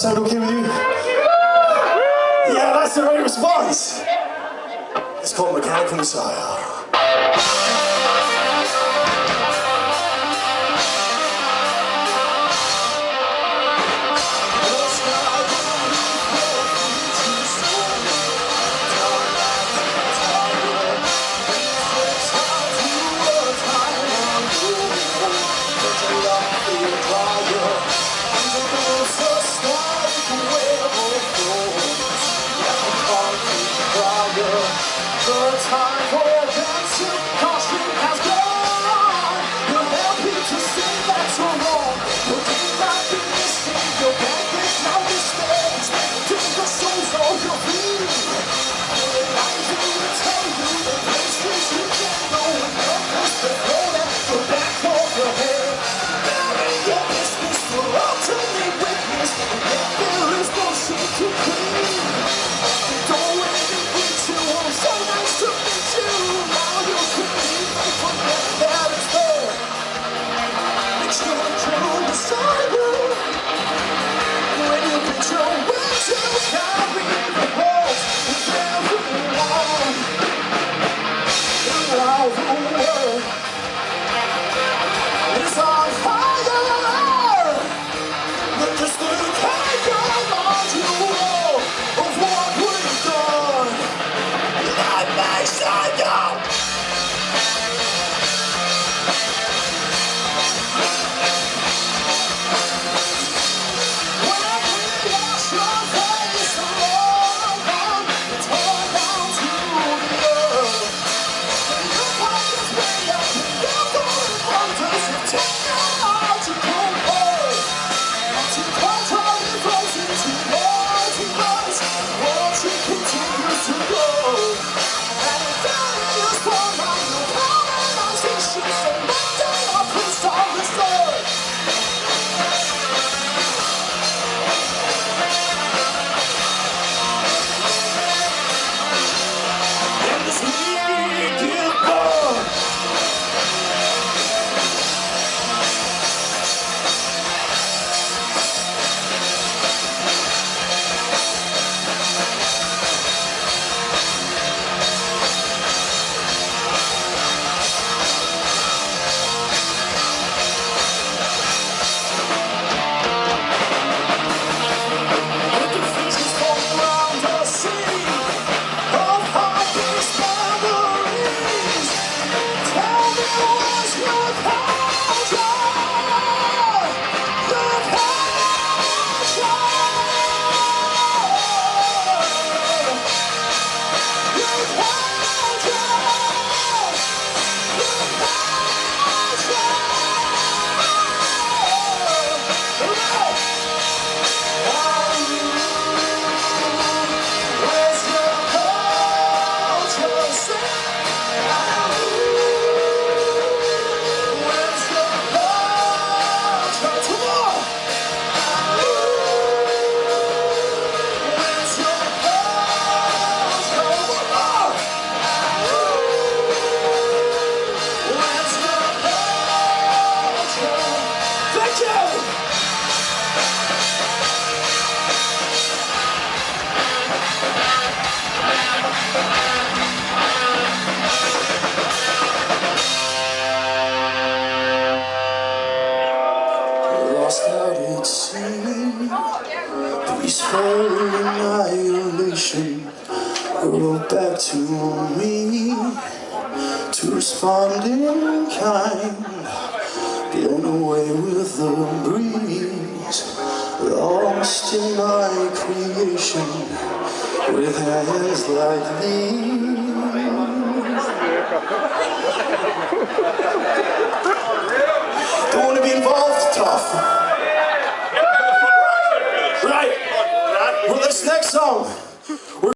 sound okay with you? Yeah, that's the right response. It's called Mechanical Messiah. The time for dancing costume has gone. You're helping to sing that's so wrong. Your game might be missing. Your back is now mistakes. To the soles of your feet. I will tell you the places you can go. And numbers that throw at the back of your head. Bury your business for alternate witness. And then there is no shame to clean. Don't let me beat you on so nice to meet you. Now you can leave me forget that it's there. It's gonna kill inside you. When you put your way to carry the walls with everyone around the world is on fire. But just look at your module of what we've done. Not my son, when we wash your face alone, it's all down to the earth. Your pockets way up, your golden wonders have technological birth. To quantum frozen to multiverse, watching continues to go. And various form of the colonization, so Monday our priest on the sword. And this heat is born. Lost out at sea, peaceful annihilation rolled back to me to respond in kind, blown away with the breeze, lost in my creation with hands like these.